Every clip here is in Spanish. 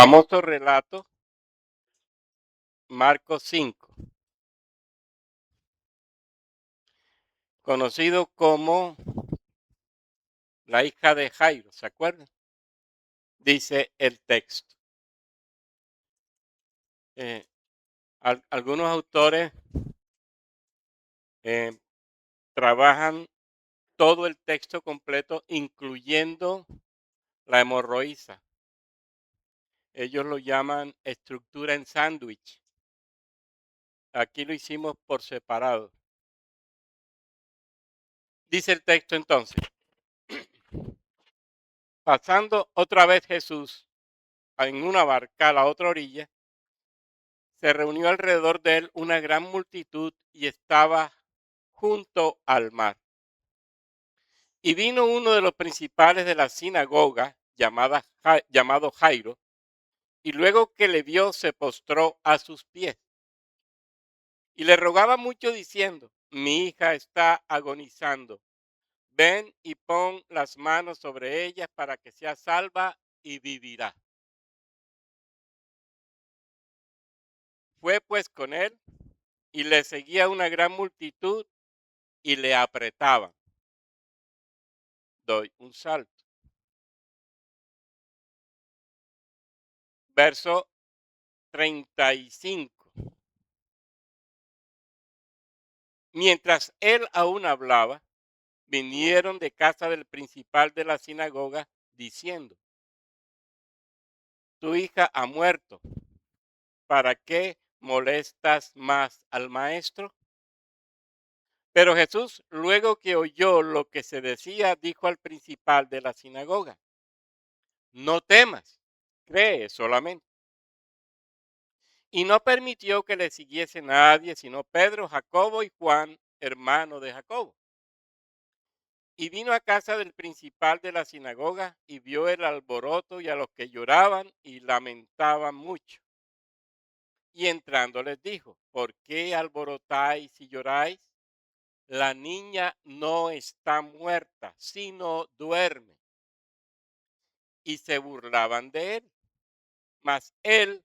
Famoso relato, Marcos 5, conocido como la hija de Jairo, ¿se acuerdan? Dice el texto. Eh, algunos autores eh, trabajan todo el texto completo, incluyendo la hemorroísa. Ellos lo llaman estructura en sándwich. Aquí lo hicimos por separado. Dice el texto entonces, pasando otra vez Jesús en una barca a la otra orilla, se reunió alrededor de él una gran multitud y estaba junto al mar. Y vino uno de los principales de la sinagoga, llamado Jairo, y luego que le vio se postró a sus pies. Y le rogaba mucho diciendo, mi hija está agonizando, ven y pon las manos sobre ella para que sea salva y vivirá. Fue pues con él y le seguía una gran multitud y le apretaban. Doy un salto. Verso 35. Mientras él aún hablaba, vinieron de casa del principal de la sinagoga diciendo, tu hija ha muerto, ¿para qué molestas más al maestro? Pero Jesús, luego que oyó lo que se decía, dijo al principal de la sinagoga, no temas, cree solamente. Y no permitió que le siguiese nadie, sino Pedro, Jacobo y Juan, hermano de Jacobo. Y vino a casa del principal de la sinagoga y vio el alboroto y a los que lloraban y lamentaban mucho. Y entrando les dijo, ¿por qué alborotáis y lloráis? La niña no está muerta, sino duerme. Y se burlaban de él. Mas él,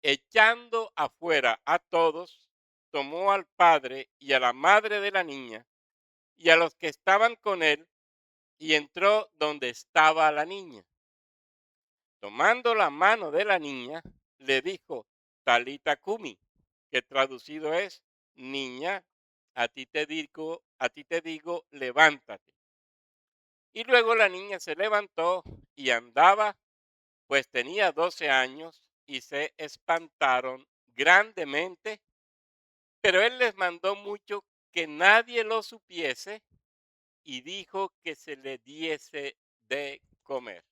echando afuera a todos, tomó al padre y a la madre de la niña y a los que estaban con él y entró donde estaba la niña. Tomando la mano de la niña, le dijo, Talita Kumi, que traducido es, niña, a ti te digo, levántate. Y luego la niña se levantó y andaba, pues tenía 12 años, y se espantaron grandemente, pero él les mandó mucho que nadie lo supiese y dijo que se le diese de comer.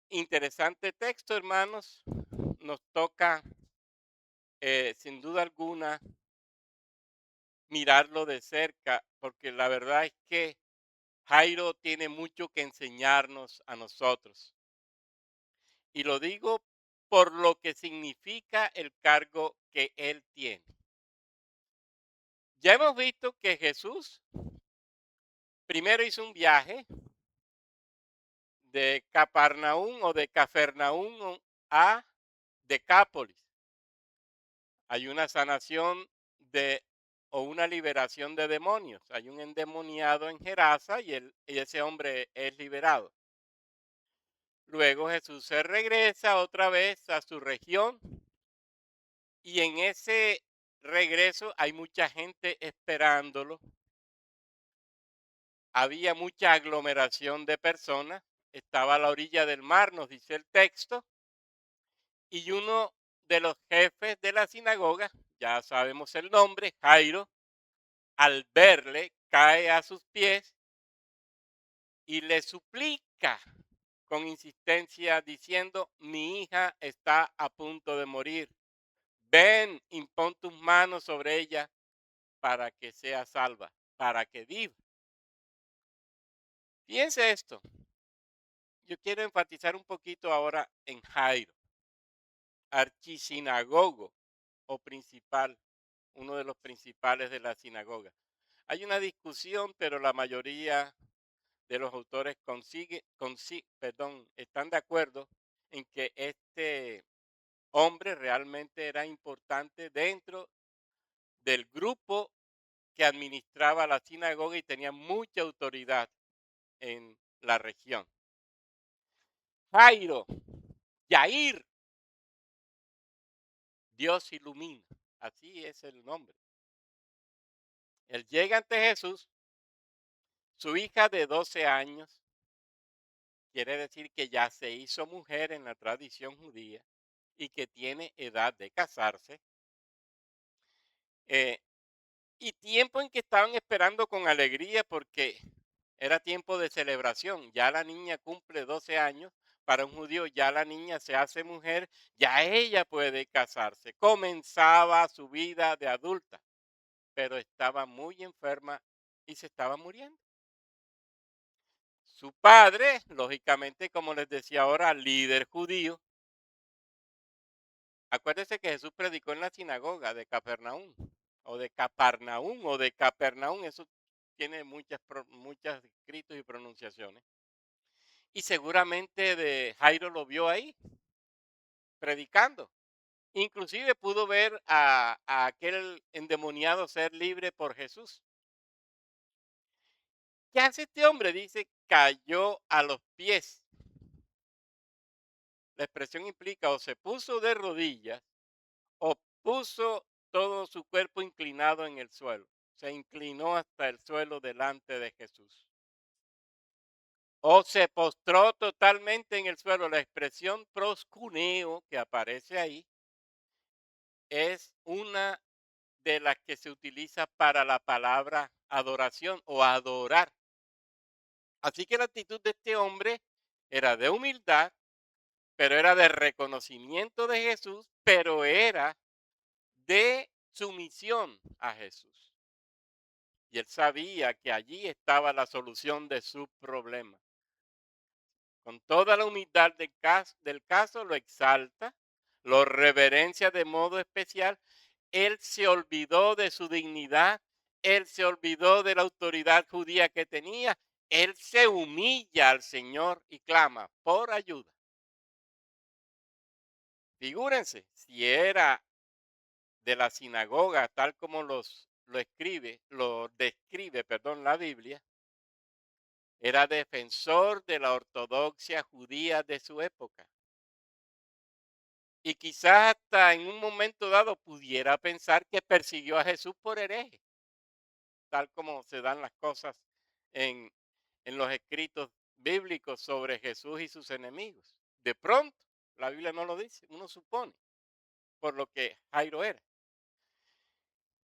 Interesante texto, hermanos. Nos toca, sin duda alguna, mirarlo de cerca, porque la verdad es que Jairo tiene mucho que enseñarnos a nosotros. Y lo digo por lo que significa el cargo que él tiene. Ya hemos visto que Jesús primero hizo un viaje de Capernaum o de Cafarnaúm a Decápolis. Hay una sanación de o una liberación de demonios. Hay un endemoniado en Gerasa y ese hombre es liberado. Luego Jesús se regresa otra vez a su región y en ese regreso hay mucha gente esperándolo. Había mucha aglomeración de personas. Estaba a la orilla del mar, nos dice el texto, y uno de los jefes de la sinagoga, ya sabemos el nombre, Jairo, al verle, cae a sus pies y le suplica con insistencia diciendo, mi hija está a punto de morir. Ven, impón tus manos sobre ella para que sea salva, para que viva. Piense esto. Yo quiero enfatizar un poquito ahora en Jairo, archisinagogo o principal, uno de los principales de la sinagoga. Hay una discusión, pero la mayoría de los autores están de acuerdo en que este hombre realmente era importante dentro del grupo que administraba la sinagoga y tenía mucha autoridad en la región. Jairo, Yair, Dios ilumina, así es el nombre. Él llega ante Jesús, su hija de 12 años, quiere decir que ya se hizo mujer en la tradición judía y que tiene edad de casarse, eh, y tiempo en que estaban esperando con alegría porque era tiempo de celebración. Ya la niña cumple 12 años, para un judío ya la niña se hace mujer, ya ella puede casarse. Comenzaba su vida de adulta, pero estaba muy enferma y se estaba muriendo. Su padre, lógicamente, como les decía ahora, líder judío. Acuérdese que Jesús predicó en la sinagoga de Capernaum, o de Capernaum, eso tiene muchas escritos y pronunciaciones. Y seguramente de Jairo lo vio ahí, predicando. Inclusive pudo ver a aquel endemoniado ser libre por Jesús. ¿Qué hace este hombre? Dice, cayó a los pies. La expresión implica o se puso de rodillas o puso todo su cuerpo inclinado en el suelo. Se inclinó hasta el suelo delante de Jesús. O se postró totalmente en el suelo. La expresión proscuneo que aparece ahí es una de las que se utiliza para la palabra adoración o adorar. Así que la actitud de este hombre era de humildad, pero era de reconocimiento de Jesús, pero era de sumisión a Jesús. Y él sabía que allí estaba la solución de su problema. Con toda la humildad del caso lo exalta, lo reverencia de modo especial. Él se olvidó de su dignidad, él se olvidó de la autoridad judía que tenía, él se humilla al Señor y clama por ayuda. Figúrense, si era de la sinagoga, tal como lo describe, perdón, la Biblia, era defensor de la ortodoxia judía de su época. Y quizás hasta en un momento dado pudiera pensar que persiguió a Jesús por hereje, tal como se dan las cosas en, en los escritos bíblicos sobre Jesús y sus enemigos. De pronto, la Biblia no lo dice, uno supone, por lo que Jairo era.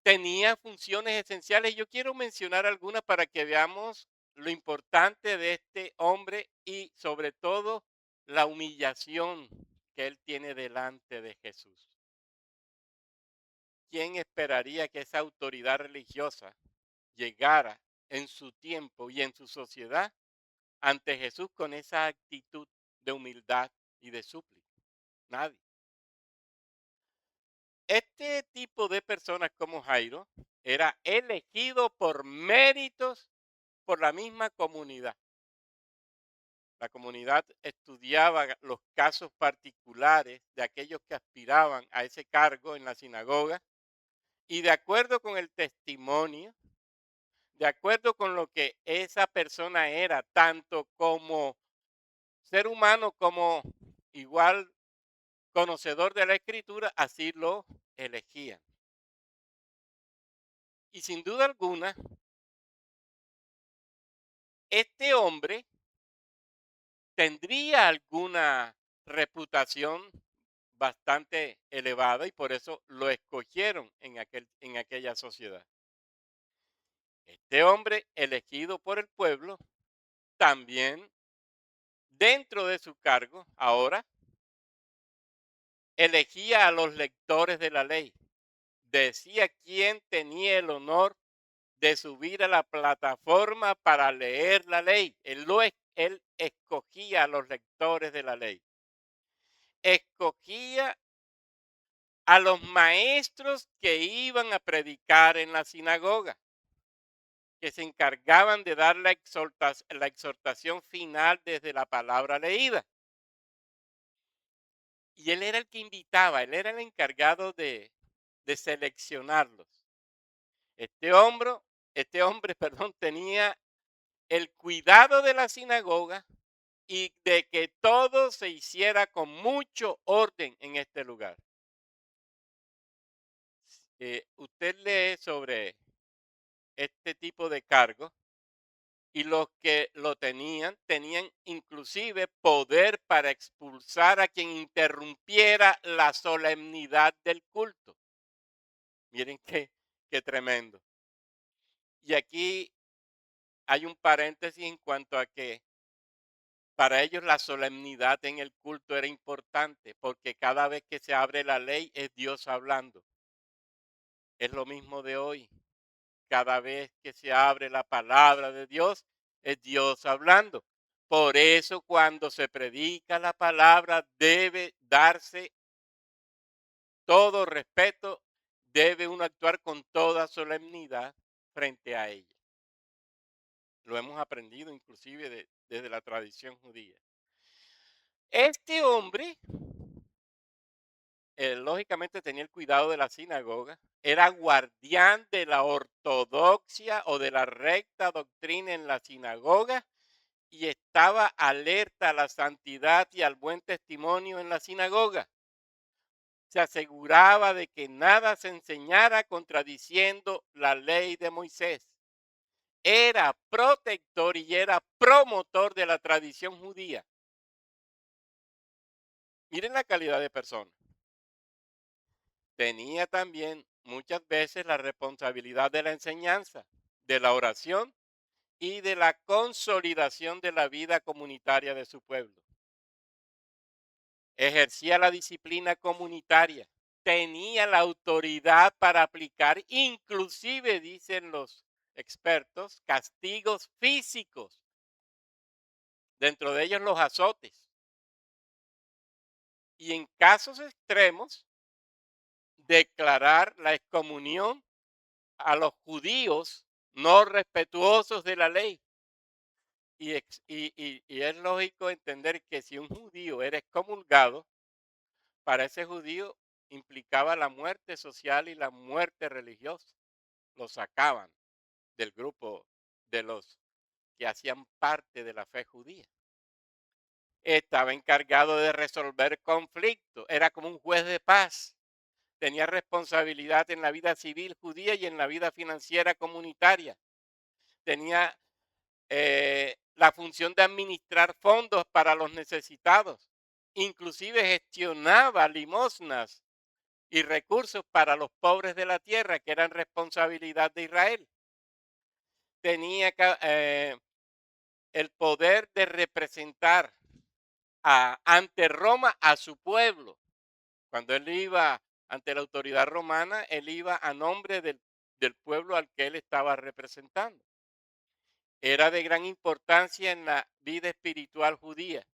Tenía funciones esenciales. Yo quiero mencionar algunas para que veamos lo importante de este hombre y sobre todo la humillación que él tiene delante de Jesús. ¿Quién esperaría que esa autoridad religiosa llegara en su tiempo y en su sociedad ante Jesús con esa actitud de humildad y de súplica? Nadie. Este tipo de personas como Jairo era elegido por méritos por la misma comunidad. La comunidad estudiaba los casos particulares de aquellos que aspiraban a ese cargo en la sinagoga y de acuerdo con el testimonio, de acuerdo con lo que esa persona era, tanto como ser humano como igual conocedor de la escritura, así lo elegían. Y sin duda alguna, este hombre tendría alguna reputación bastante elevada y por eso lo escogieron en aquella sociedad. Este hombre elegido por el pueblo también dentro de su cargo ahora elegía a los lectores de la ley. Decía quién tenía el honor de subir a la plataforma para leer la ley. Él escogía a los lectores de la ley. Escogía a los maestros que iban a predicar en la sinagoga. que se encargaban de dar la exhortación final desde la palabra leída. Y él era el que invitaba, él era el encargado de seleccionarlos. Este hombre, este hombre, perdón, tenía el cuidado de la sinagoga y de que todo se hiciera con mucho orden en este lugar. Usted lee sobre este tipo de cargo y los que lo tenían inclusive poder para expulsar a quien interrumpiera la solemnidad del culto. Miren qué tremendo. Y aquí hay un paréntesis en cuanto a que para ellos la solemnidad en el culto era importante, porque cada vez que se abre la ley es Dios hablando. Es lo mismo de hoy. Cada vez que se abre la palabra de Dios es Dios hablando. Por eso cuando se predica la palabra debe darse todo respeto, debe uno actuar con toda solemnidad frente a ella. Lo hemos aprendido inclusive desde la tradición judía. Este hombre, lógicamente tenía el cuidado de la sinagoga, era guardián de la ortodoxia o de la recta doctrina en la sinagoga y estaba alerta a la santidad y al buen testimonio en la sinagoga. Se aseguraba de que nada se enseñara contradiciendo la ley de Moisés. Era protector y era promotor de la tradición judía. Miren la calidad de persona. Tenía también muchas veces la responsabilidad de la enseñanza, de la oración y de la consolidación de la vida comunitaria de su pueblo. Ejercía la disciplina comunitaria, tenía la autoridad para aplicar, inclusive, dicen los expertos, castigos físicos, dentro de ellos los azotes. Y en casos extremos, declarar la excomunión a los judíos no respetuosos de la ley. Y es lógico entender que si un judío era excomulgado, para ese judío implicaba la muerte social y la muerte religiosa. Lo sacaban del grupo de los que hacían parte de la fe judía. Estaba encargado de resolver conflictos, era como un juez de paz. Tenía responsabilidad en la vida civil judía y en la vida financiera comunitaria. Tenía la función de administrar fondos para los necesitados. Inclusive gestionaba limosnas y recursos para los pobres de la tierra, que eran responsabilidad de Israel. Tenía el poder de representar ante Roma a su pueblo. Cuando él iba ante la autoridad romana, él iba a nombre del pueblo al que él estaba representando. Era de gran importancia en la vida espiritual judía.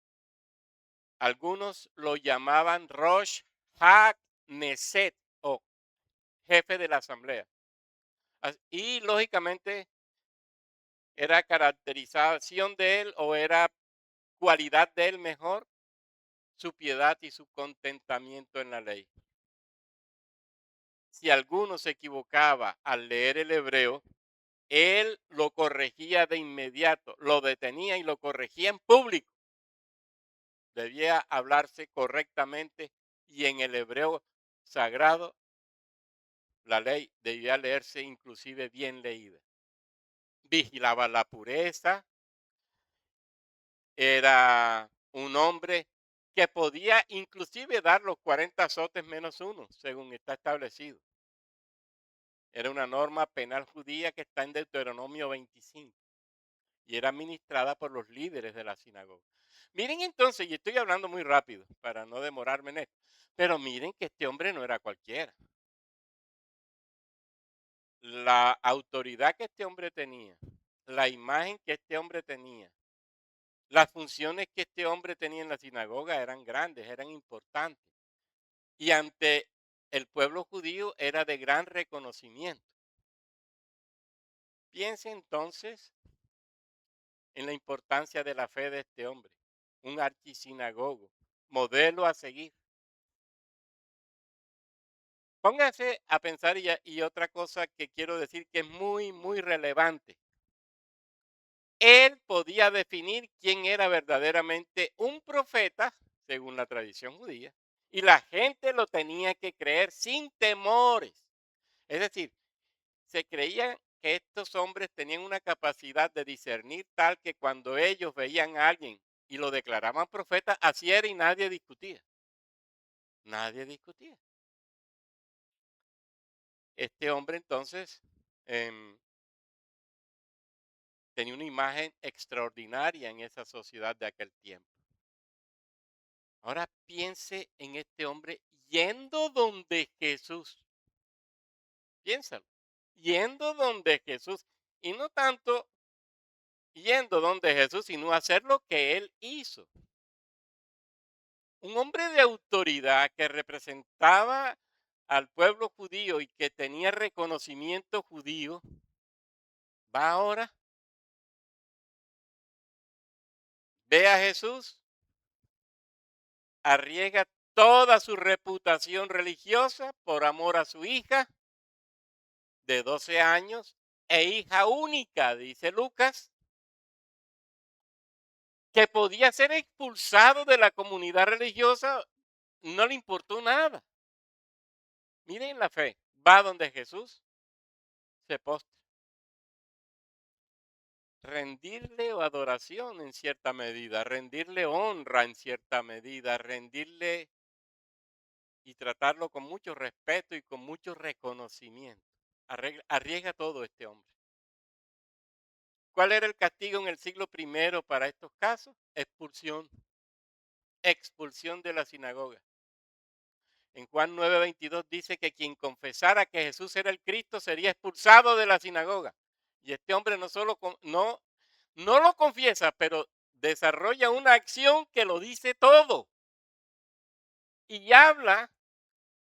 Algunos lo llamaban Rosh HaKnesset o jefe de la asamblea. Y lógicamente era caracterización de él o era cualidad de él mejor su piedad y su contentamiento en la ley. Si alguno se equivocaba al leer el hebreo, él lo corregía de inmediato, lo detenía y lo corregía en público. Debía hablarse correctamente y en el hebreo sagrado la ley debía leerse inclusive bien leída. Vigilaba la pureza, era un hombre que podía inclusive dar los 40 azotes menos uno, según está establecido. Era una norma penal judía que está en Deuteronomio 25 y era administrada por los líderes de la sinagoga. Miren entonces, y estoy hablando muy rápido para no demorarme en esto, pero miren que este hombre no era cualquiera. La autoridad que este hombre tenía, la imagen que este hombre tenía, las funciones que este hombre tenía en la sinagoga eran grandes, eran importantes. Y ante el pueblo judío era de gran reconocimiento. Piense entonces en la importancia de la fe de este hombre, un archisinagogo, modelo a seguir. Póngase a pensar y otra cosa que quiero decir que es muy, muy relevante. Él podía definir quién era verdaderamente un profeta, según la tradición judía, y la gente lo tenía que creer sin temores. Es decir, se creía que estos hombres tenían una capacidad de discernir tal que cuando ellos veían a alguien y lo declaraban profeta, así era y nadie discutía. Nadie discutía. Este hombre entonces tenía una imagen extraordinaria en esa sociedad de aquel tiempo. Ahora piense en este hombre yendo donde Jesús. Piénsalo. Yendo donde Jesús. Y no tanto yendo donde Jesús, sino hacer lo que él hizo. Un hombre de autoridad que representaba al pueblo judío y que tenía reconocimiento judío, va ahora, ve a Jesús, arriesga toda su reputación religiosa por amor a su hija de 12 años e hija única, dice Lucas, que podía ser expulsado de la comunidad religiosa, no le importó nada. Miren la fe, va donde Jesús, se postra. Rendirle adoración en cierta medida, rendirle honra en cierta medida, rendirle y tratarlo con mucho respeto y con mucho reconocimiento. Arriesga todo este hombre. ¿Cuál era el castigo en el siglo primero para estos casos? Expulsión, expulsión de la sinagoga. En Juan 9:22 dice que quien confesara que Jesús era el Cristo sería expulsado de la sinagoga. Y este hombre no solo no lo confiesa, pero desarrolla una acción que lo dice todo. Y habla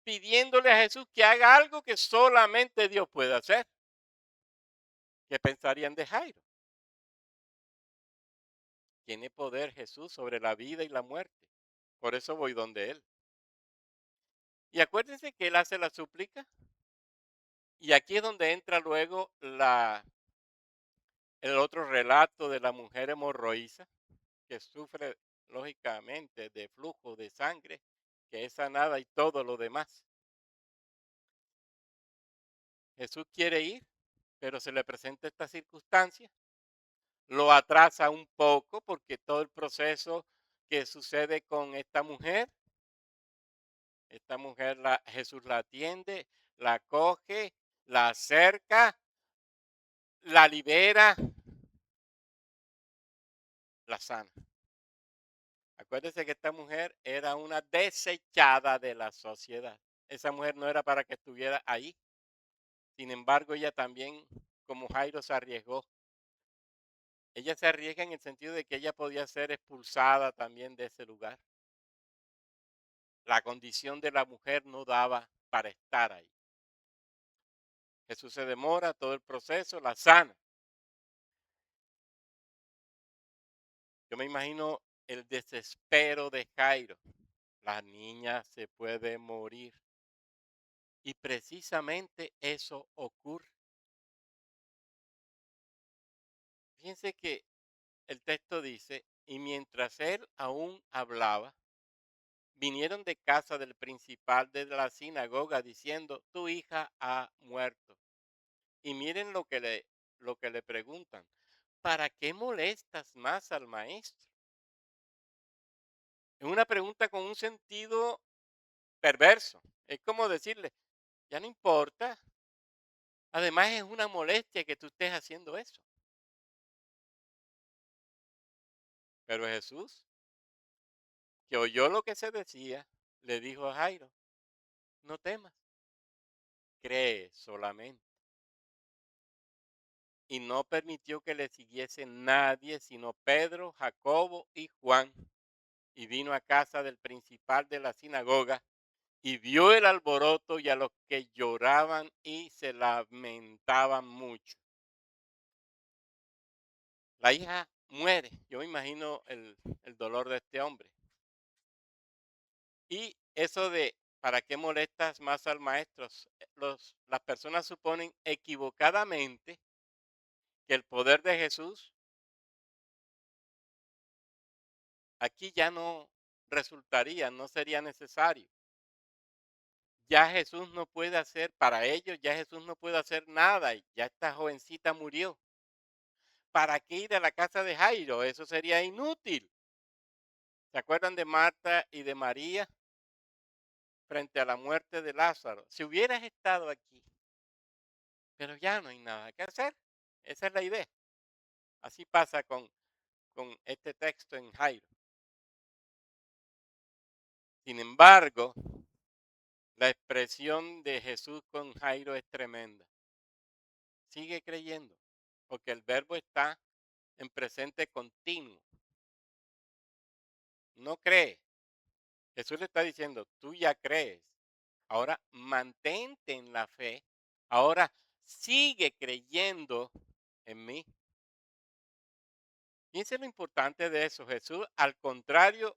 pidiéndole a Jesús que haga algo que solamente Dios puede hacer. ¿Qué pensarían de Jairo? Tiene poder Jesús sobre la vida y la muerte. Por eso voy donde él. Y acuérdense que él hace la súplica. Y aquí es donde entra luego el otro relato de la mujer hemorroísa que sufre lógicamente de flujo de sangre, que es sanada y todo lo demás. Jesús quiere ir, pero se le presenta esta circunstancia, lo atrasa un poco porque todo el proceso que sucede con esta mujer Jesús la atiende, la coge, la acerca, la libera, la sana. Acuérdese que esta mujer era una desechada de la sociedad. Esa mujer no era para que estuviera ahí. Sin embargo, ella también, como Jairo, se arriesgó. Ella se arriesga en el sentido de que ella podía ser expulsada también de ese lugar. La condición de la mujer no daba para estar ahí. Jesús se demora todo el proceso, la sana. Yo me imagino el desespero de Jairo. La niña se puede morir. Y precisamente eso ocurre. Fíjense que el texto dice, y mientras él aún hablaba, vinieron de casa del principal de la sinagoga diciendo, tu hija ha muerto. Y miren lo que le preguntan, ¿para qué molestas más al maestro? Es una pregunta con un sentido perverso. Es como decirle, ya no importa. Además es una molestia que tú estés haciendo eso. Pero Jesús, que oyó lo que se decía, le dijo a Jairo, no temas, cree solamente. Y no permitió que le siguiese nadie, sino Pedro, Jacobo y Juan. Y vino a casa del principal de la sinagoga y vio el alboroto y a los que lloraban y se lamentaban mucho. La hija muere. Yo me imagino el dolor de este hombre. Y eso de, ¿para qué molestas más al maestro? Las personas suponen equivocadamente que el poder de Jesús aquí ya no resultaría, no sería necesario. Ya Jesús no puede hacer, para ellos ya Jesús no puede hacer nada, y ya esta jovencita murió. ¿Para qué ir a la casa de Jairo? Eso sería inútil. ¿Se acuerdan de Marta y de María frente a la muerte de Lázaro? Si hubieras estado aquí, pero ya no hay nada que hacer. Esa es la idea. Así pasa con este texto en Jairo. Sin embargo, la expresión de Jesús con Jairo es tremenda. Sigue creyendo, porque el verbo está en presente continuo. No cree. Jesús le está diciendo, tú ya crees. Ahora mantente en la fe. Ahora sigue creyendo en mí. Fíjense lo importante de eso. Jesús, al contrario,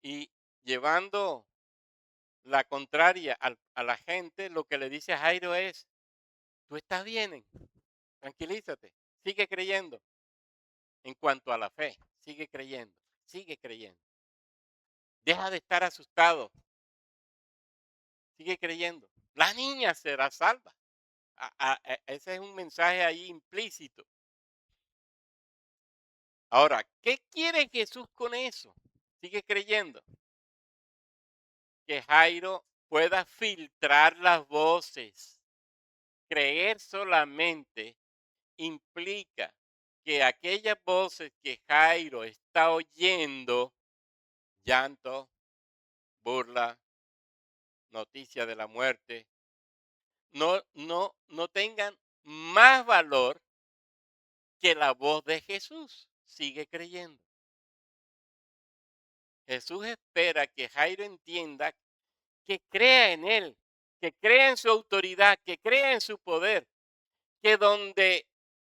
y llevando la contraria a la gente, lo que le dice a Jairo es, tú estás bien, tranquilízate, sigue creyendo. En cuanto a la fe, sigue creyendo, sigue creyendo. Deja de estar asustado, sigue creyendo. La niña será salva. Ese es un mensaje ahí implícito. Ahora, ¿qué quiere Jesús con eso? Sigue creyendo. Que Jairo pueda filtrar las voces. Creer solamente implica que aquellas voces que Jairo está oyendo, llanto, burla, noticia de la muerte, no tengan más valor que la voz de Jesús. Sigue creyendo. Jesús espera que Jairo entienda que crea en él, que crea en su autoridad, que crea en su poder, que donde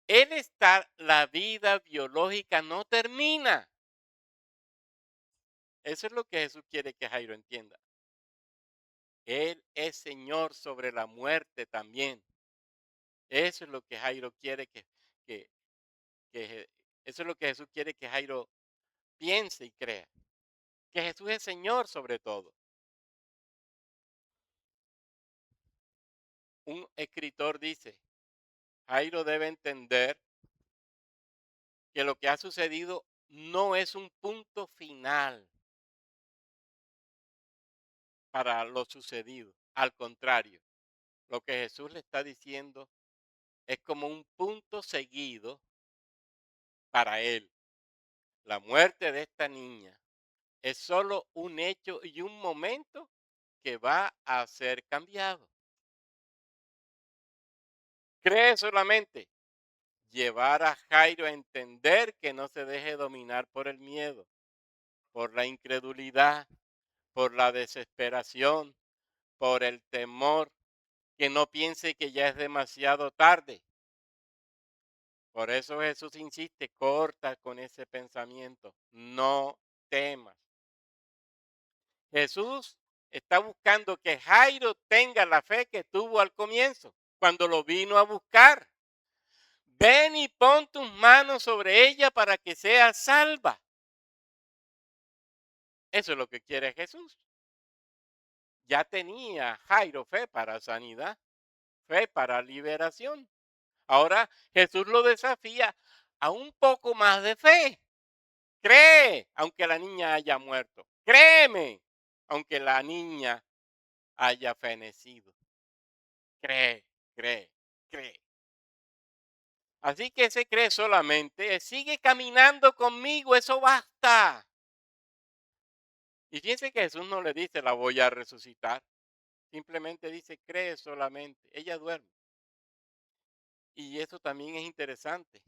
él está, la vida biológica no termina. Eso es lo que Jesús quiere que Jairo entienda. Él es Señor sobre la muerte también. Eso es lo que Jairo quiere que, que eso es lo que Jesús quiere que Jairo piense y crea. Que Jesús es Señor sobre todo. Un escritor dice, Jairo debe entender que lo que ha sucedido no es un punto final para lo sucedido. Al contrario, lo que Jesús le está diciendo es como un punto seguido para él. La muerte de esta niña es solo un hecho y un momento que va a ser cambiado. Cree solamente llevar a Jairo a entender que no se deje dominar por el miedo, por la incredulidad, por la desesperación, por el temor, que no piense que ya es demasiado tarde. Por eso Jesús insiste, corta con ese pensamiento, no temas. Jesús está buscando que Jairo tenga la fe que tuvo al comienzo, cuando lo vino a buscar. Ven y pon tus manos sobre ella para que sea salva. Eso es lo que quiere Jesús. Ya tenía Jairo fe para sanidad, fe para liberación. Ahora Jesús lo desafía a un poco más de fe. Cree, aunque la niña haya muerto. Créeme, aunque la niña haya fenecido. Cree, cree, cree. Así que se cree solamente, sigue caminando conmigo, eso basta. Y fíjense que Jesús no le dice, la voy a resucitar. Simplemente dice, cree solamente. Ella duerme. Y eso también es interesante,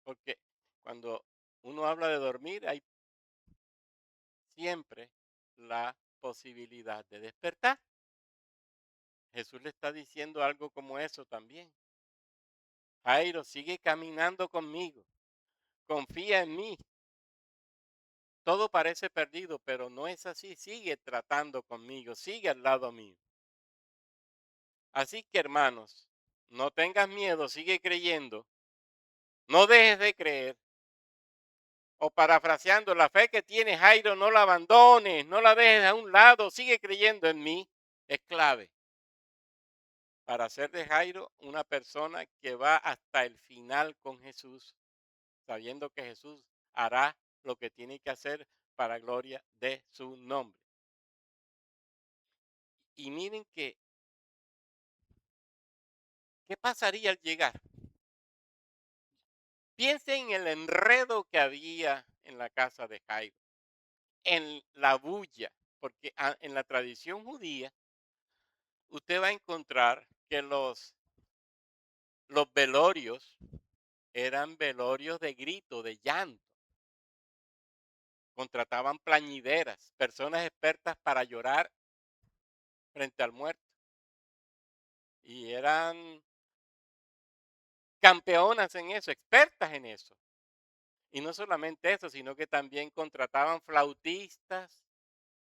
porque cuando uno habla de dormir, hay siempre la posibilidad de despertar. Jesús le está diciendo algo como eso también. Jairo, sigue caminando conmigo. confía en mí. Todo parece perdido, pero no es así. Sigue tratando conmigo, sigue al lado mío. Así que hermanos, no tengas miedo, sigue creyendo, no dejes de creer. O parafraseando, la fe que tiene Jairo, no la abandones, no la dejes a un lado, sigue creyendo en mí. Es clave para hacer de Jairo una persona que va hasta el final con Jesús, sabiendo que Jesús hará lo que tiene que hacer para gloria de su nombre. Y miren que, ¿qué pasaría al llegar? Piensen en el enredo que había en la casa de Jairo, en la bulla, porque en la tradición judía usted va a encontrar que los velorios eran velorios de grito, de llanto. Contrataban plañideras, personas expertas para llorar frente al muerto. Y eran campeonas en eso, expertas en eso. Y no solamente eso, sino que también contrataban flautistas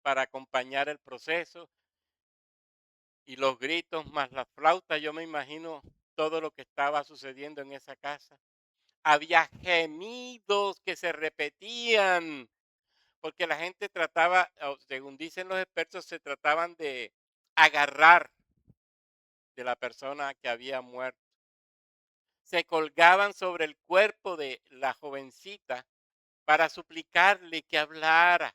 para acompañar el proceso y los gritos más la flauta. Yo me imagino todo lo que estaba sucediendo en esa casa. Había gemidos que se repetían porque la gente trataba, o según dicen los expertos, se trataban de agarrar de la persona que había muerto. Se colgaban sobre el cuerpo de la jovencita para suplicarle que hablara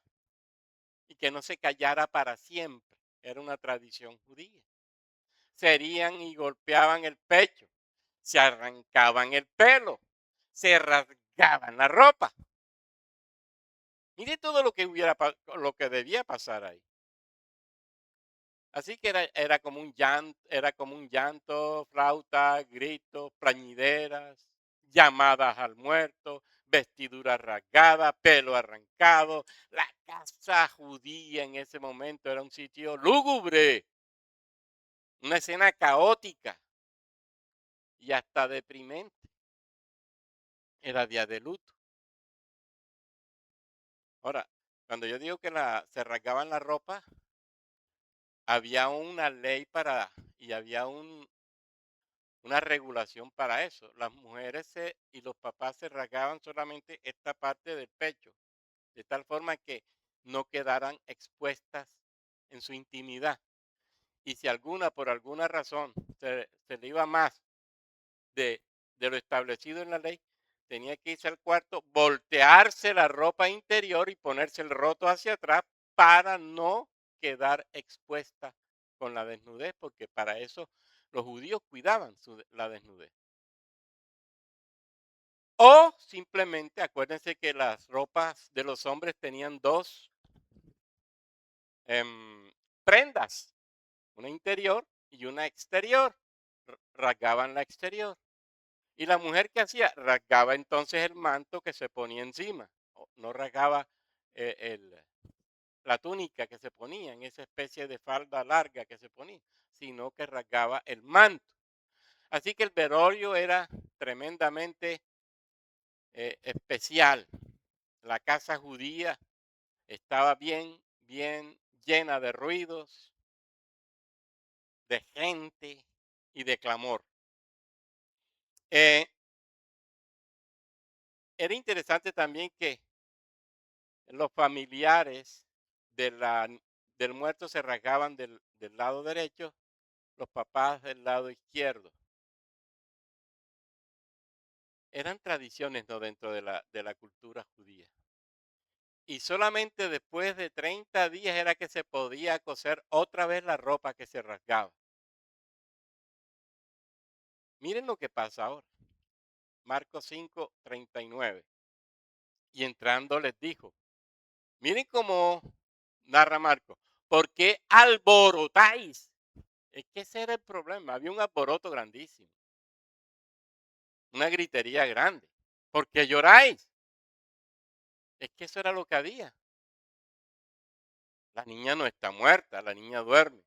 y que no se callara para siempre. Era una tradición judía. Se herían y golpeaban el pecho, se arrancaban el pelo, se rasgaban la ropa. Mire todo lo que lo que debía pasar ahí. Así que era como un llanto, flauta, gritos, plañideras, llamadas al muerto, vestidura rasgada, pelo arrancado. La casa judía en ese momento era un sitio lúgubre, una escena caótica y hasta deprimente. Era día de luto. Ahora, cuando yo digo que se rasgaban la ropa, había una ley y había una regulación para eso. Las mujeres y los papás se rasgaban solamente esta parte del pecho, de tal forma que no quedaran expuestas en su intimidad. Y si alguna, por alguna razón, se le iba más de, de lo establecido en la ley, tenía que irse al cuarto, voltearse la ropa interior y ponerse el roto hacia atrás para no quedar expuesta con la desnudez, porque para eso los judíos cuidaban la desnudez. O simplemente acuérdense que las ropas de los hombres tenían dos prendas, una interior y una exterior. Rasgaban la exterior. Y la mujer que hacía, rasgaba entonces el manto que se ponía encima. No rasgaba eh, el, la túnica que se ponía, en esa especie de falda larga que se ponía, sino que rasgaba el manto. Así que el velorio era tremendamente especial. La casa judía estaba bien llena de ruidos, de gente y de clamor. Eh, Era interesante también que los familiares de del muerto se rasgaban del lado derecho, los papás del lado izquierdo. Eran tradiciones, ¿no?, dentro de la cultura judía. Y solamente después de 30 días era que se podía coser otra vez la ropa que se rasgaba. Miren lo que pasa ahora. Marcos 5:39. Y entrando les dijo, miren cómo narra Marcos, ¿por qué alborotáis? Es que ese era el problema, había un alboroto grandísimo, una gritería grande. ¿Por qué lloráis? Es que eso era lo que había. La niña no está muerta, la niña duerme.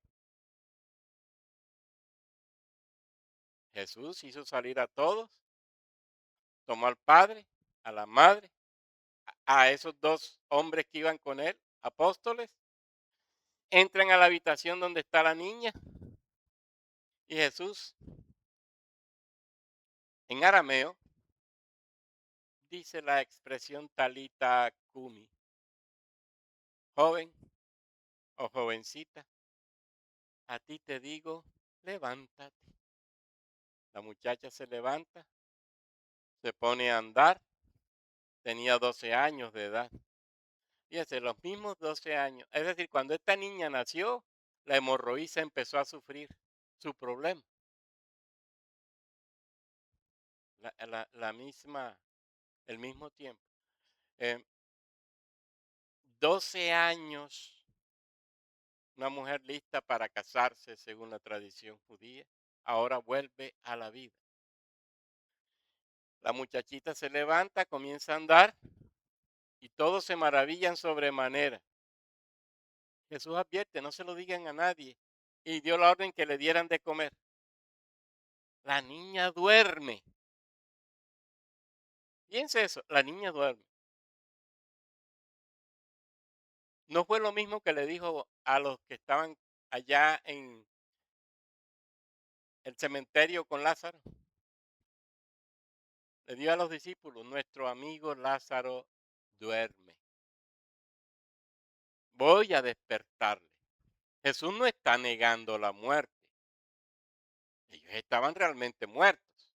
Jesús hizo salir a todos, tomó al padre, a la madre, a esos 2 hombres que iban con él, apóstoles, entran a la habitación donde está la niña y Jesús, en arameo, dice la expresión talita cumi, joven o jovencita, a ti te digo, levántate. La muchacha se levanta, se pone a andar, tenía 12 años de edad. Fíjese, los mismos 12 años. Es decir, cuando esta niña nació, la hemorroísa empezó a sufrir su problema. La misma, el mismo tiempo. Eh, 12 años, una mujer lista para casarse según la tradición judía, ahora vuelve a la vida. La muchachita se levanta, comienza a andar y todos se maravillan sobremanera. Jesús advierte, no se lo digan a nadie, y dio la orden que le dieran de comer. La niña duerme. Piense eso, la niña duerme. No fue lo mismo que le dijo a los que estaban allá en el cementerio con Lázaro. Le dio a los discípulos, nuestro amigo Lázaro duerme. Voy a despertarle. Jesús no está negando la muerte. Ellos estaban realmente muertos.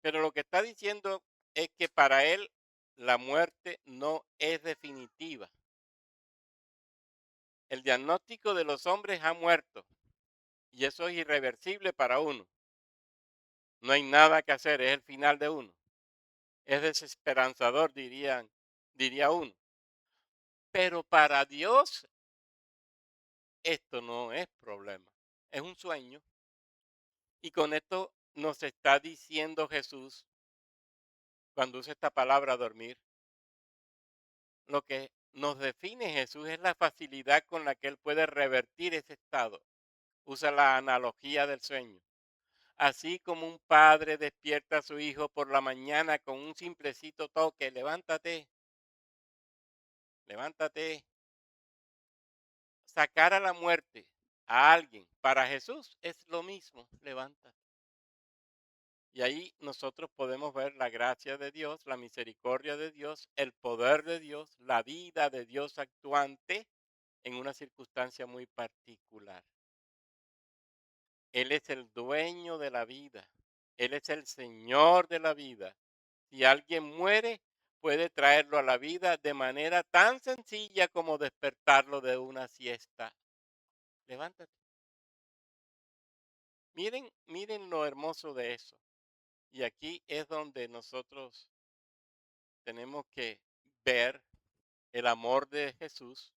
Pero lo que está diciendo es que para él la muerte no es definitiva. El diagnóstico de los hombres ha muerto y eso es irreversible para uno. No hay nada que hacer, es el final de uno. Es desesperanzador, diría uno. Pero para Dios esto no es problema, es un sueño. Y con esto nos está diciendo Jesús, cuando usa esta palabra dormir, lo que nos define Jesús es la facilidad con la que Él puede revertir ese estado. Usa la analogía del sueño. Así como un padre despierta a su hijo por la mañana con un simplecito toque, levántate, levántate. Sacar a la muerte a alguien para Jesús es lo mismo, levántate. Y ahí nosotros podemos ver la gracia de Dios, la misericordia de Dios, el poder de Dios, la vida de Dios actuante en una circunstancia muy particular. Él es el dueño de la vida. Él es el Señor de la vida. Si alguien muere, puede traerlo a la vida de manera tan sencilla como despertarlo de una siesta. Levántate. Miren lo hermoso de eso. Y aquí es donde nosotros tenemos que ver el amor de Jesús,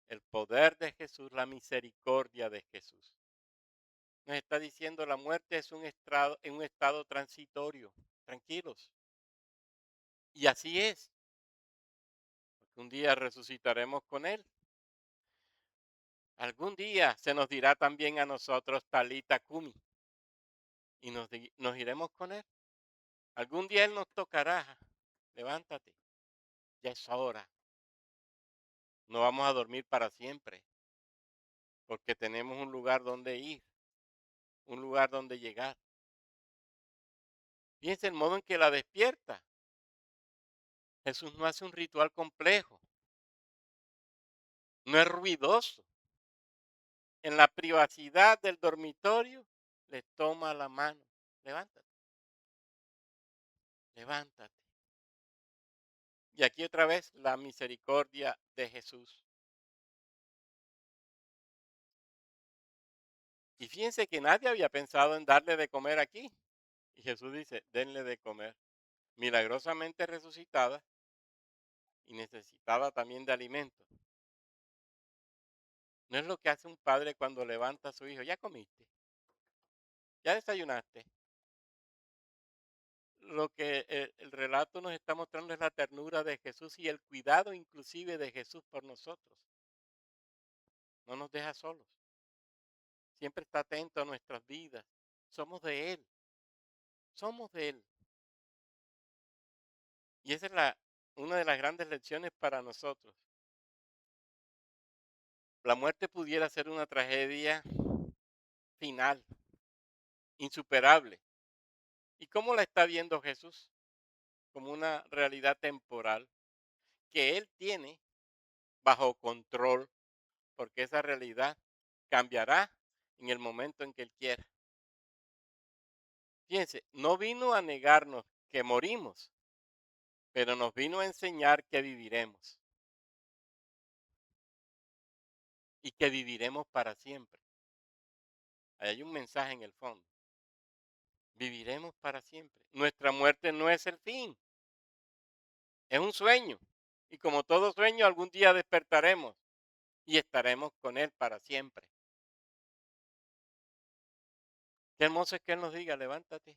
el poder de Jesús, la misericordia de Jesús. Nos está diciendo la muerte es un estado transitorio. Tranquilos. Y así es. Porque un día resucitaremos con Él. Algún día se nos dirá también a nosotros Talita Kumi y nos iremos con Él. Algún día Él nos tocará. Levántate, ya es hora. No vamos a dormir para siempre, porque tenemos un lugar donde ir, un lugar donde llegar. Fíjense el modo en que la despierta. Jesús no hace un ritual complejo, no es ruidoso. En la privacidad del dormitorio, le toma la mano. Levántate, levántate. Y aquí otra vez la misericordia de Jesús. Y fíjense que nadie había pensado en darle de comer aquí. Y Jesús dice, denle de comer. Milagrosamente resucitada y necesitada también de alimento. No es lo que hace un padre cuando levanta a su hijo. Ya comiste, ya desayunaste. Lo que el relato nos está mostrando es la ternura de Jesús y el cuidado inclusive de Jesús por nosotros. No nos deja solos. Siempre está atento a nuestras vidas. Somos de Él. Somos de Él. Y esa es una de las grandes lecciones para nosotros. La muerte pudiera ser una tragedia final, insuperable. ¿Y cómo la está viendo Jesús? Como una realidad temporal que Él tiene bajo control, porque esa realidad cambiará en el momento en que Él quiera. Fíjense, no vino a negarnos que morimos, pero nos vino a enseñar que viviremos y que viviremos para siempre. Ahí hay un mensaje en el fondo. Viviremos para siempre. Nuestra muerte no es el fin, es un sueño. Y como todo sueño, algún día despertaremos y estaremos con Él para siempre. Qué hermoso es que Él nos diga, levántate.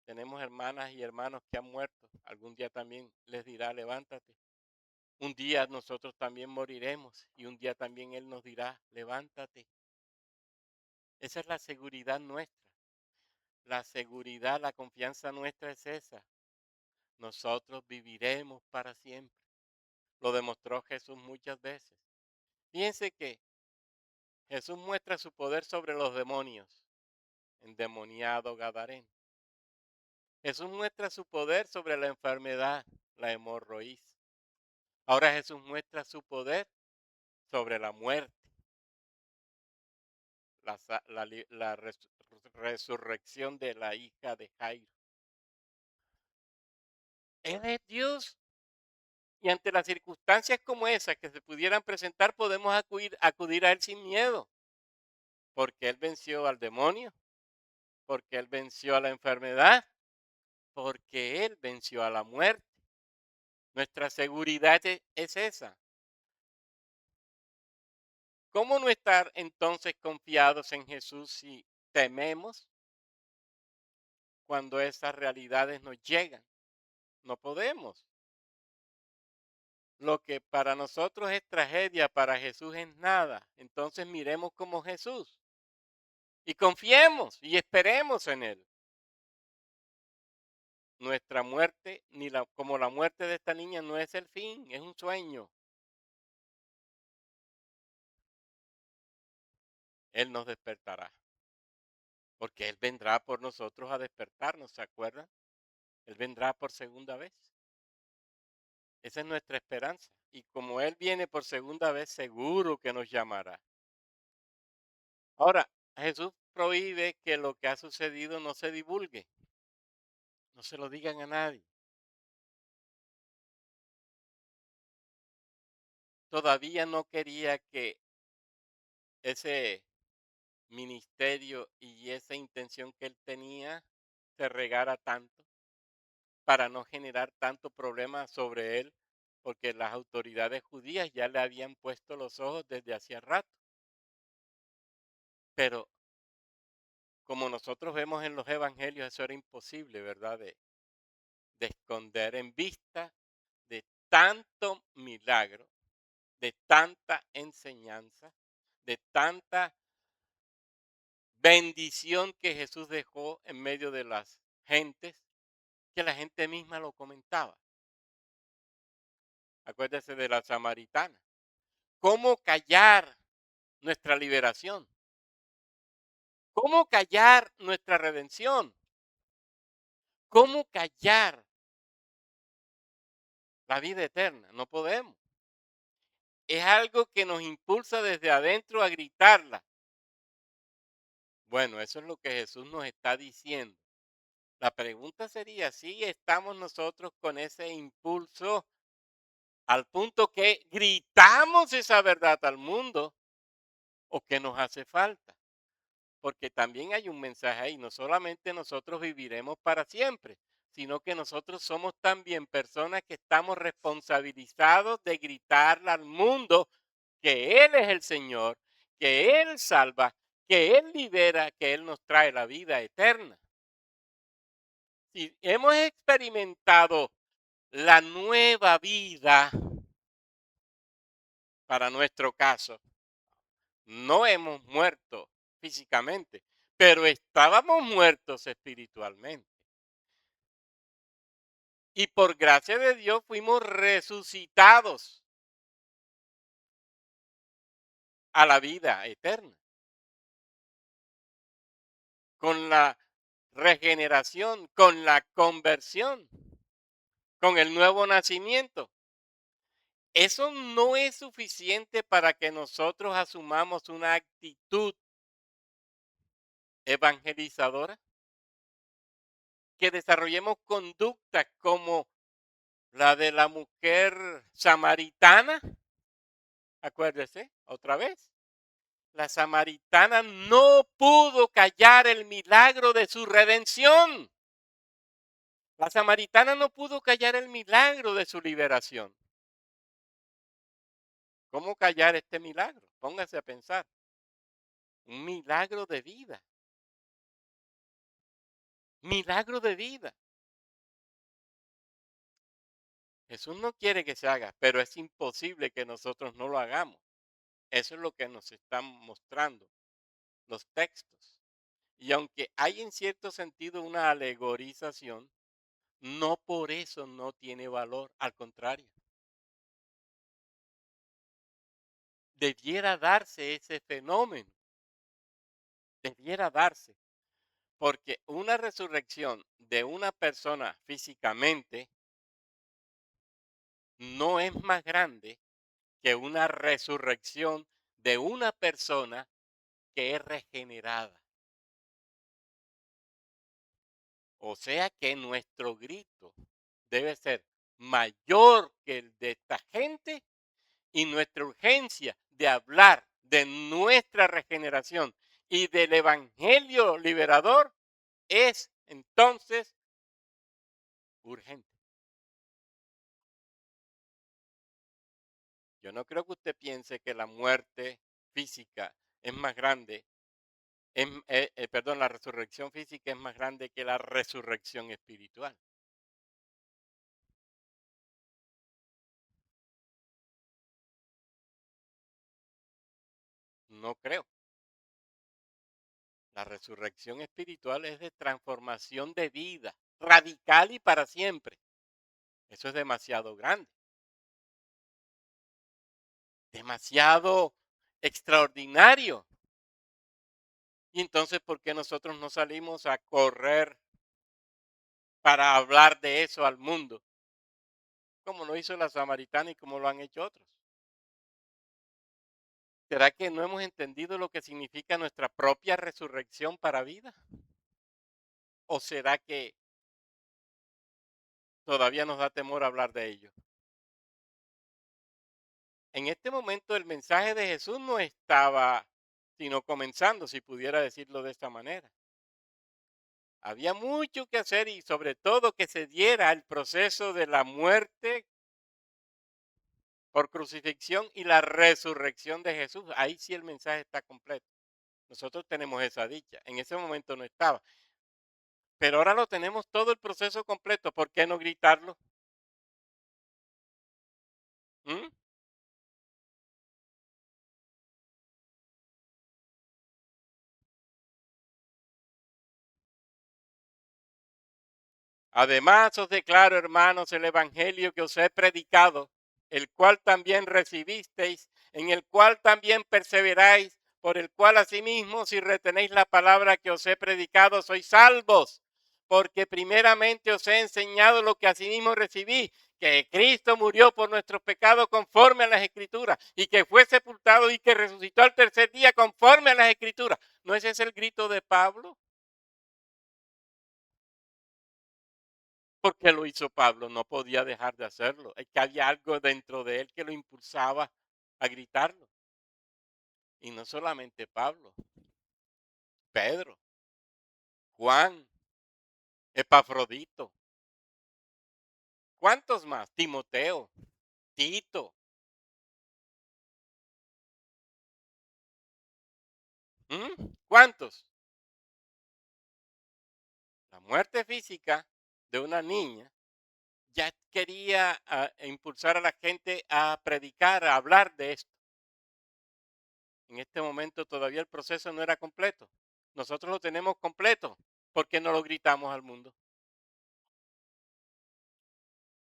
Tenemos hermanas y hermanos que han muerto. Algún día también les dirá, levántate. Un día nosotros también moriremos y un día también Él nos dirá, levántate. Esa es la seguridad nuestra. La seguridad, la confianza nuestra es esa. Nosotros viviremos para siempre. Lo demostró Jesús muchas veces. Fíjense que Jesús muestra su poder sobre los demonios, endemoniado Gadareno. Jesús muestra su poder sobre la enfermedad, la hemorroísa. Ahora Jesús muestra su poder sobre la muerte, la resurrección de la hija de Jairo. Él es Dios y ante las circunstancias como esas que se pudieran presentar podemos acudir a Él sin miedo, porque Él venció al demonio, porque Él venció a la enfermedad, porque Él venció a la muerte. Nuestra seguridad es esa. ¿Cómo no estar entonces confiados en Jesús si tememos cuando esas realidades nos llegan? No podemos. Lo que para nosotros es tragedia, para Jesús es nada. Entonces miremos como Jesús y confiemos y esperemos en Él. Nuestra muerte, como la muerte de esta niña, no es el fin, es un sueño. Él nos despertará, porque Él vendrá por nosotros a despertarnos, ¿se acuerdan? Él vendrá por segunda vez. Esa es nuestra esperanza. Y como Él viene por segunda vez, seguro que nos llamará. Ahora, Jesús prohíbe que lo que ha sucedido no se divulgue, no se lo digan a nadie. Todavía no quería que ese ministerio y esa intención que Él tenía se regara tanto para no generar tanto problema sobre Él, porque las autoridades judías ya le habían puesto los ojos desde hacía rato. Pero como nosotros vemos en los evangelios, eso era imposible, ¿verdad? De esconder en vista de tanto milagro, de tanta enseñanza, de tanta bendición que Jesús dejó en medio de las gentes, que la gente misma lo comentaba. Acuérdese de la samaritana. ¿Cómo callar nuestra liberación? ¿Cómo callar nuestra redención? ¿Cómo callar la vida eterna? No podemos. Es algo que nos impulsa desde adentro a gritarla. Bueno, eso es lo que Jesús nos está diciendo. La pregunta sería si estamos nosotros con ese impulso al punto que gritamos esa verdad al mundo o que nos hace falta. Porque también hay un mensaje ahí, no solamente nosotros viviremos para siempre, sino que nosotros somos también personas que estamos responsabilizados de gritarle al mundo que Él es el Señor, que Él salva, que Él libera, que Él nos trae la vida eterna. Si hemos experimentado la nueva vida, para nuestro caso, no hemos muerto físicamente, pero estábamos muertos espiritualmente. y por gracia de Dios fuimos resucitados a la vida eterna, con la regeneración, con la conversión, con el nuevo nacimiento. Eso no es suficiente para que nosotros asumamos una actitud evangelizadora, que desarrollemos conductas como la de la mujer samaritana. Acuérdese, otra vez. La samaritana no pudo callar el milagro de su redención. La samaritana no pudo callar el milagro de su liberación. ¿Cómo callar este milagro? Póngase a pensar. Un milagro de vida. Milagro de vida. Jesús no quiere que se haga, pero es imposible que nosotros no lo hagamos. Eso es lo que nos están mostrando los textos. Y aunque hay en cierto sentido una alegorización, no por eso no tiene valor, al contrario. Debiera darse ese fenómeno, debiera darse, porque una resurrección de una persona físicamente no es más grande que una resurrección de una persona que es regenerada. O sea que nuestro grito debe ser mayor que el de esta gente y nuestra urgencia de hablar de nuestra regeneración y del evangelio liberador es entonces urgente. Yo no creo que usted piense que la muerte física es más grande, perdón, la resurrección física es más grande que la resurrección espiritual. No creo. La resurrección espiritual es de transformación de vida, radical y para siempre. Eso es demasiado grande, demasiado extraordinario. Y entonces, ¿por qué nosotros no salimos a correr para hablar de eso al mundo? Como lo hizo la samaritana y como lo han hecho otros. ¿Será que no hemos entendido lo que significa nuestra propia resurrección para vida? ¿O será que todavía nos da temor hablar de ello? En este momento el mensaje de Jesús no estaba sino comenzando, si pudiera decirlo de esta manera. Había mucho que hacer y sobre todo que se diera el proceso de la muerte por crucifixión y la resurrección de Jesús. Ahí sí el mensaje está completo. Nosotros tenemos esa dicha. En ese momento no estaba. Pero ahora lo tenemos todo el proceso completo. ¿Por qué no gritarlo? ¿Mm? Además os declaro, hermanos, el evangelio que os he predicado, el cual también recibisteis, en el cual también perseveráis, por el cual asimismo, si retenéis la palabra que os he predicado, sois salvos, porque primeramente os he enseñado lo que asimismo recibí, que Cristo murió por nuestros pecados conforme a las Escrituras, y que fue sepultado y que resucitó al tercer día conforme a las Escrituras. ¿No ese es el grito de Pablo? Porque lo hizo Pablo, no podía dejar de hacerlo. Es que había algo dentro de él que lo impulsaba a gritarlo. Y no solamente Pablo, Pedro, Juan, Epafrodito, ¿cuántos más? Timoteo, Tito, ¿cuántos? La muerte física de una niña ya quería impulsar a la gente a predicar, a hablar de esto. En este momento todavía el proceso no era completo. Nosotros lo tenemos completo. ¿Por qué no lo gritamos al mundo?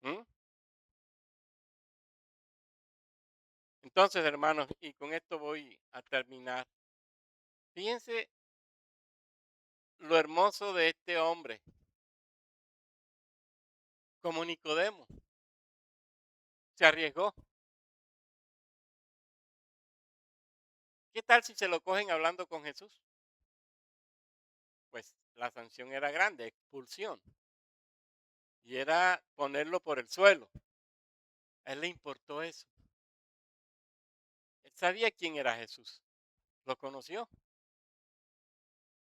¿Mm? Entonces, hermanos, y con esto voy a terminar. Fíjense lo hermoso de este hombre, como Nicodemo, se arriesgó. ¿Qué tal si se lo cogen hablando con Jesús? Pues la sanción era grande, expulsión, y era ponerlo por el suelo. A él le importó eso. Él sabía quién era Jesús, lo conoció.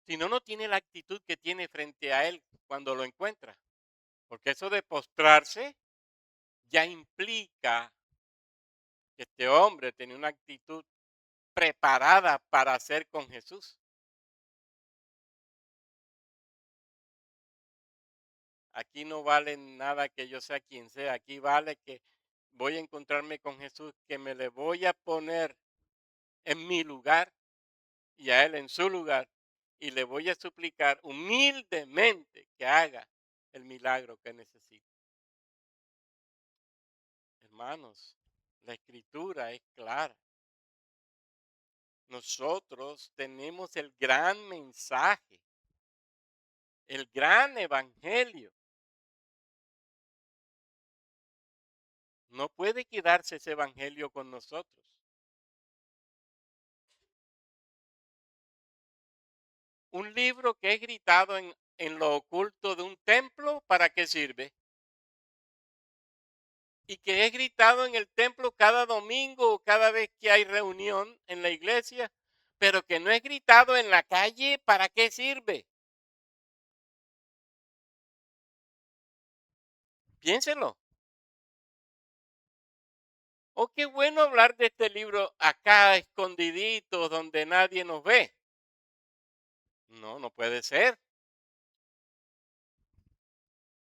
Si no, no tiene la actitud que tiene frente a él cuando lo encuentra. Porque eso de postrarse ya implica que este hombre tenía una actitud preparada para hacer con Jesús. Aquí no vale nada que yo sea quien sea. Aquí vale que voy a encontrarme con Jesús, que me le voy a poner en mi lugar y a Él en su lugar. Y le voy a suplicar humildemente que haga el milagro que necesito. Hermanos, la escritura es clara. Nosotros tenemos el gran mensaje, el gran evangelio. No puede quedarse ese evangelio con nosotros. Un libro que es gritado en lo oculto de un templo, ¿para qué sirve? Y que es gritado en el templo cada domingo o cada vez que hay reunión en la iglesia, pero que no es gritado en la calle, ¿para qué sirve? Piénselo. Oh, qué bueno hablar de este libro acá escondidito donde nadie nos ve. No, no puede ser,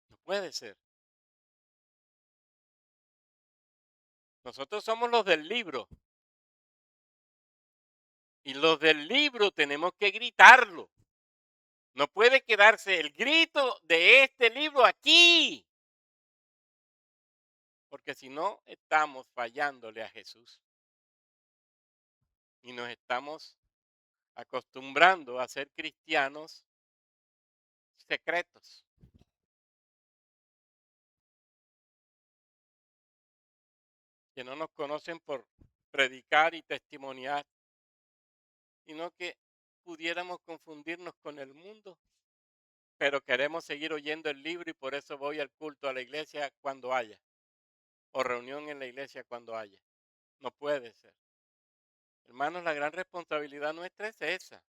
no puede ser. Nosotros somos los del libro y los del libro tenemos que gritarlo. No puede quedarse el grito de este libro aquí, porque si no estamos fallándole a Jesús y nos estamos acostumbrando a ser cristianos secretos, que no nos conocen por predicar y testimoniar, sino que pudiéramos confundirnos con el mundo, pero queremos seguir oyendo el libro y por eso voy al culto a la iglesia cuando haya, o reunión en la iglesia cuando haya. No puede ser. Hermanos, la gran responsabilidad nuestra es esa.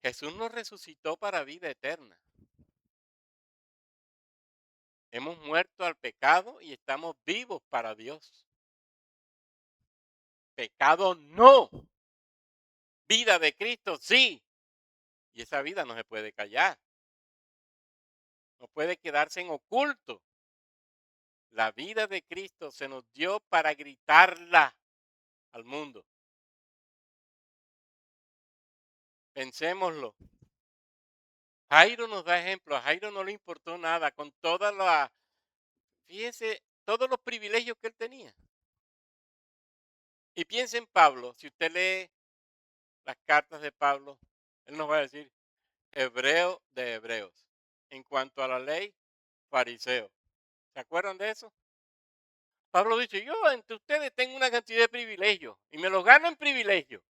Jesús nos resucitó para vida eterna. Hemos muerto al pecado y estamos vivos para Dios. Pecado no. Vida de Cristo sí. Y esa vida no se puede callar. No puede quedarse en oculto. La vida de Cristo se nos dio para gritarla al mundo. Pensémoslo. Jairo nos da ejemplo. A Jairo no le importó nada con toda la, fíjese, todos los privilegios que él tenía. Y piense en Pablo. Si usted lee las cartas de Pablo, él nos va a decir hebreo de hebreos. En cuanto a la ley, fariseo. ¿Se acuerdan de eso? Pablo dice, yo entre ustedes tengo una cantidad de privilegios y me los gano en privilegios.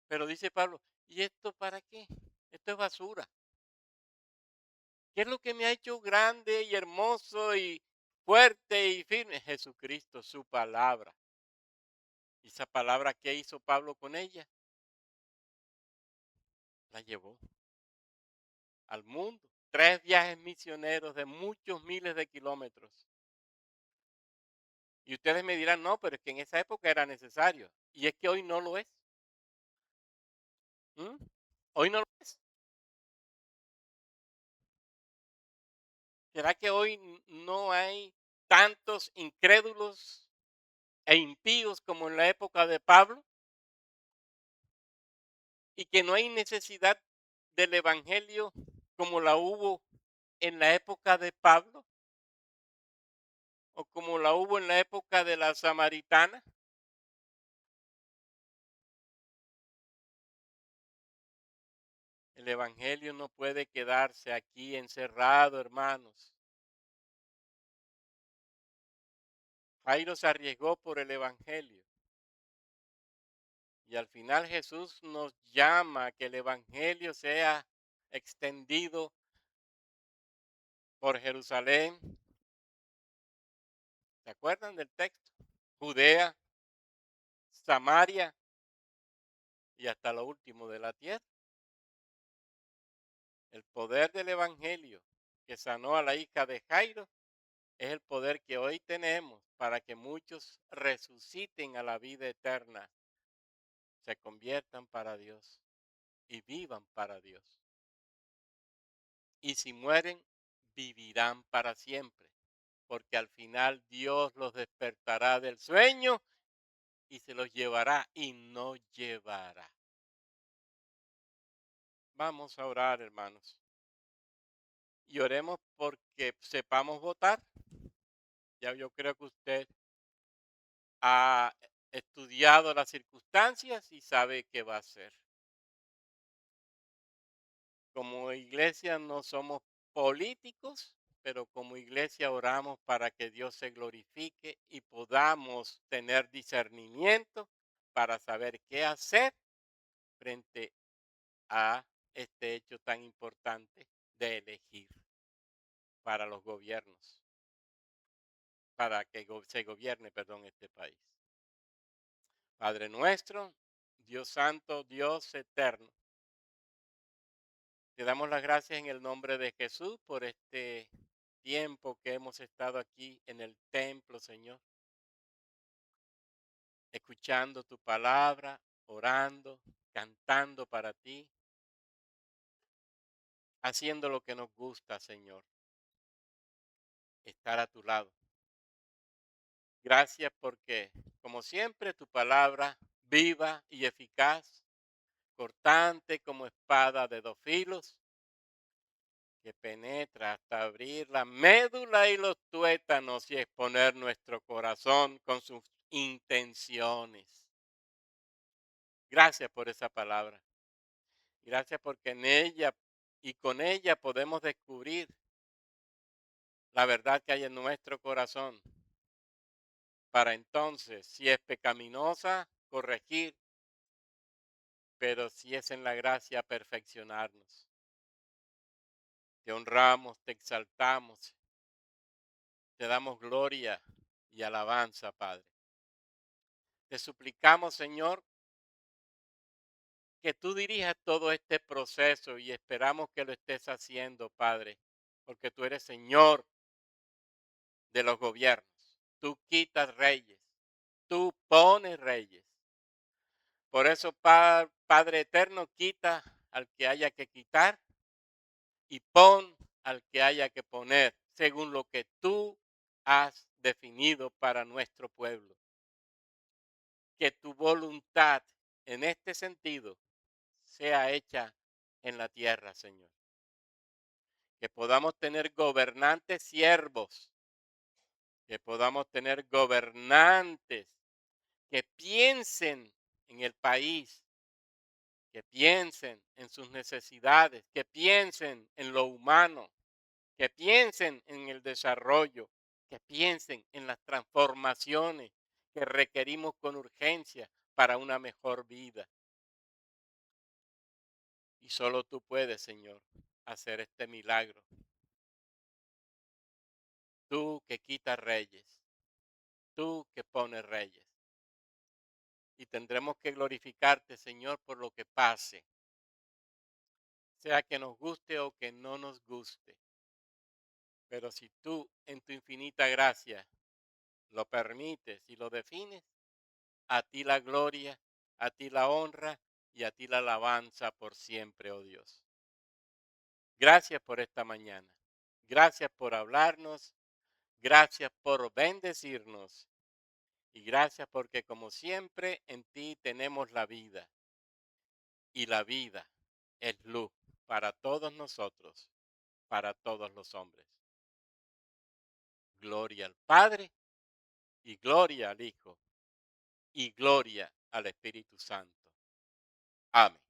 Pero dice Pablo, ¿y esto para qué? Esto es basura. ¿Qué es lo que me ha hecho grande y hermoso y fuerte y firme? Jesucristo, su palabra. ¿Y esa palabra qué hizo Pablo con ella? La llevó al mundo. 3 viajes misioneros de muchos miles de kilómetros. Y ustedes me dirán, no, pero es que en esa época era necesario. Y es que hoy no lo es. ¿Mm? Hoy no lo es. ¿Será que hoy no hay tantos incrédulos e impíos como en la época de Pablo? Y que no hay necesidad del evangelio como la hubo en la época de Pablo o como la hubo en la época de la samaritana. El evangelio no puede quedarse aquí encerrado, hermanos. Jairo se arriesgó por el evangelio y al final Jesús nos llama a que el evangelio sea extendido por Jerusalén. ¿Se acuerdan del texto? Judea, Samaria y hasta lo último de la tierra. El poder del evangelio que sanó a la hija de Jairo es el poder que hoy tenemos para que muchos resuciten a la vida eterna, se conviertan para Dios y vivan para Dios. Y si mueren, vivirán para siempre, porque al final Dios los despertará del sueño y se los llevará y no llevará. Vamos a orar, hermanos, y oremos porque sepamos votar. Ya yo creo que usted ha estudiado las circunstancias y sabe qué va a hacer. Como iglesia no somos políticos, pero como iglesia oramos para que Dios se glorifique y podamos tener discernimiento para saber qué hacer frente a este hecho tan importante de elegir para los gobiernos, para que se gobierne, perdón, este país. Padre nuestro, Dios santo, Dios eterno, te damos las gracias en el nombre de Jesús por este tiempo que hemos estado aquí en el templo, Señor, escuchando tu palabra, orando, cantando para ti, haciendo lo que nos gusta, Señor, estar a tu lado. Gracias porque, como siempre, tu palabra viva y eficaz, cortante como espada de dos filos, que penetra hasta abrir la médula y los tuétanos y exponer nuestro corazón con sus intenciones. Gracias por esa palabra. Gracias porque en ella y con ella podemos descubrir la verdad que hay en nuestro corazón para entonces, si es pecaminosa, corregir, pero si es en la gracia, perfeccionarnos. Te honramos, te exaltamos, te damos gloria y alabanza, Padre. Te suplicamos, Señor, que tú dirijas todo este proceso y esperamos que lo estés haciendo, Padre, porque tú eres Señor de los gobiernos. Tú quitas reyes, tú pones reyes. Por eso, Padre eterno, quita al que haya que quitar y pon al que haya que poner, según lo que tú has definido para nuestro pueblo. Que tu voluntad en este sentido sea hecha en la tierra, Señor. Que podamos tener gobernantes siervos, que podamos tener gobernantes que piensen en el país, que piensen en sus necesidades, que piensen en lo humano, que piensen en el desarrollo, que piensen en las transformaciones que requerimos con urgencia para una mejor vida. Y solo tú puedes, Señor, hacer este milagro. Tú que quitas reyes, tú que pones reyes. Y tendremos que glorificarte, Señor, por lo que pase, sea que nos guste o que no nos guste. Pero si tú, en tu infinita gracia, lo permites y lo defines, a ti la gloria, a ti la honra y a ti la alabanza por siempre, oh Dios. Gracias por esta mañana. Gracias por hablarnos. Gracias por bendecirnos. Y gracias porque como siempre en ti tenemos la vida. Y la vida es luz para todos nosotros. para todos los hombres. Gloria al Padre y gloria al Hijo y gloria al Espíritu Santo. Amén.